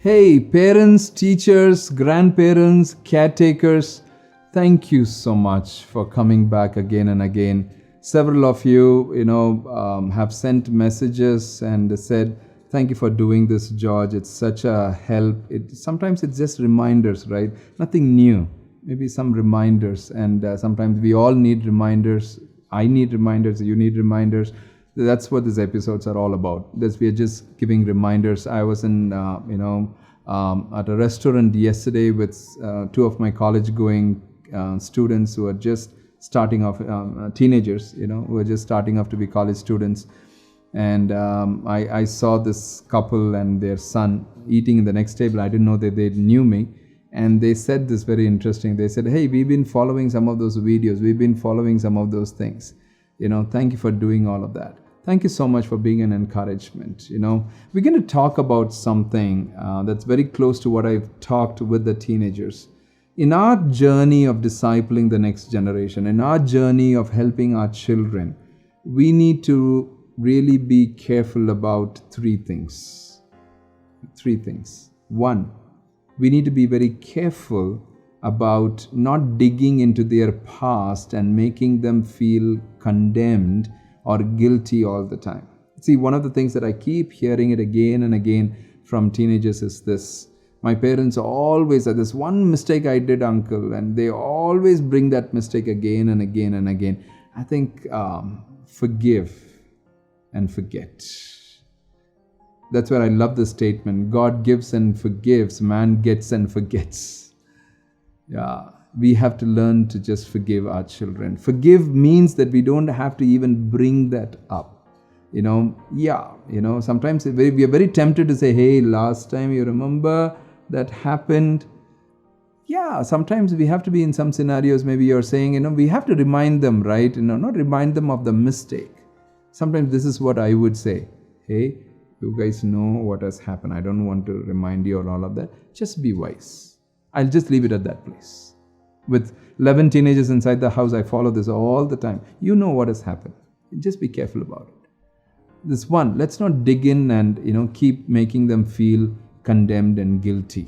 Hey, parents, teachers, grandparents, caretakers, thank you so much for coming back again and again. Several of you, have sent messages and said, "Thank you for doing this, George. It's such a help." Sometimes it's just reminders, right? Nothing new. Maybe some reminders, and sometimes we all need reminders. I need reminders. You need reminders. That's what these episodes are all about. This we are just giving reminders. I was in at a restaurant yesterday with two of my college-going students who are just starting off, teenagers, who are just starting off to be college students. And I saw this couple and their son eating in the next table. I didn't know that they knew me. And they said this very interesting. They said, "Hey, we've been following some of those videos. We've been following some of those things. Thank you for doing all of that. Thank you so much for being an encouragement." We're going to talk about something that's very close to what I've talked with the teenagers. In our journey of discipling the next generation, in our journey of helping our children, we need to really be careful about three things. Three things. One, we need to be very careful about not digging into their past and making them feel condemned or guilty all the time. See, one of the things that I keep hearing it again and again from teenagers is this: "My parents always said this one mistake I did, uncle," and they always bring that mistake again and again and again. I think forgive and forget. That's where I love the statement: God gives and forgives, man gets and forgets. Yeah, we have to learn to just forgive our children. Forgive means that we don't have to even bring that up. Sometimes we are very tempted to say, "Hey, last time you remember that happened." Yeah, sometimes we have to be in some scenarios, maybe you're saying, we have to remind them, right? Not remind them of the mistake. Sometimes this is what I would say: "Hey, you guys know what has happened. I don't want to remind you or all of that. Just be wise." I'll just leave it at that place. With 11 teenagers inside the house, I follow this all the time. You know what has happened. Just be careful about it. This one, let's not dig in and, keep making them feel condemned and guilty.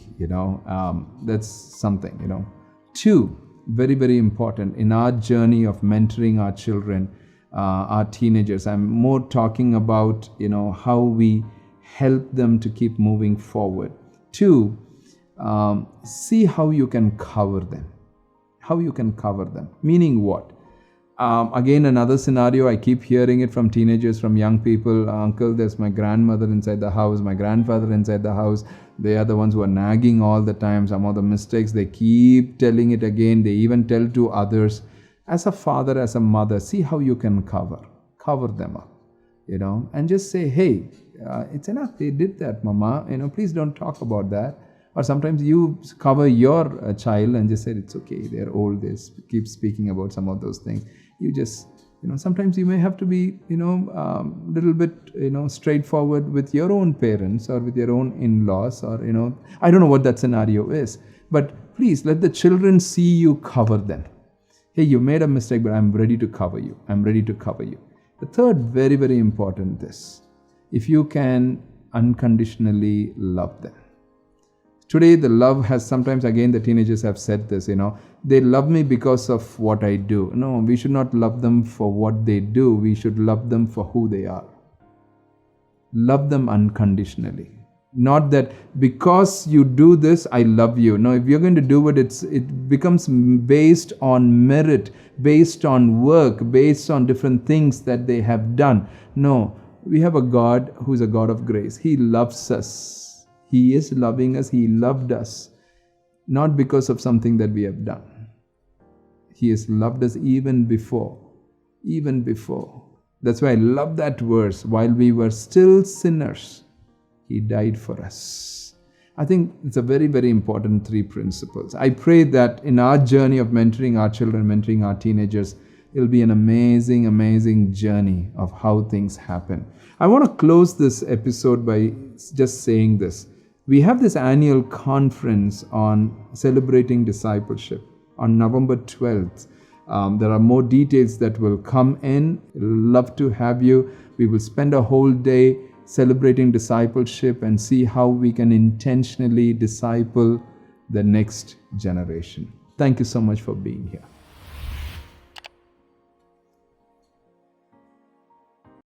That's something. Two, very, very important in our journey of mentoring our children, our teenagers. I'm more talking about, how we help them to keep moving forward. Two, see how you can cover them. How you can cover them. Meaning what? Again, another scenario, I keep hearing it from teenagers, from young people: "Uncle, there's my grandmother inside the house, my grandfather inside the house. They are the ones who are nagging all the time. Some of the mistakes, they keep telling it again. They even tell to others." As a father, as a mother, see how you can cover them up, and just say, "Hey, it's enough. They did that, mama. Please don't talk about that." Or sometimes you cover your child and just say, "It's okay. They're old. They keep speaking about some of those things." You just, sometimes you may have to be, little bit, straightforward with your own parents or with your own in-laws, or, I don't know what that scenario is. But please let the children see you cover them. "Hey, you made a mistake, but I'm ready to cover you. I'm ready to cover you." The third, very, very important, this: if you can unconditionally love them. Today, the love has sometimes, again, the teenagers have said this, they love me because of what I do. No, we should not love them for what they do. We should love them for who they are. Love them unconditionally. Not that because you do this, I love you. No, if you're going to do it, it becomes based on merit, based on work, based on different things that they have done. No, we have a God who's a God of grace. He loves us. He is loving us. He loved us, not because of something that we have done. He has loved us even before. Even before. That's why I love that verse. While we were still sinners, He died for us. I think it's a very, very important three principles. I pray that in our journey of mentoring our children, mentoring our teenagers, it'll be an amazing, amazing journey of how things happen. I want to close this episode by just saying this. We have this annual conference on celebrating discipleship on November 12th. There are more details that will come in. Love to have you. We will spend a whole day celebrating discipleship and see how we can intentionally disciple the next generation. Thank you so much for being here.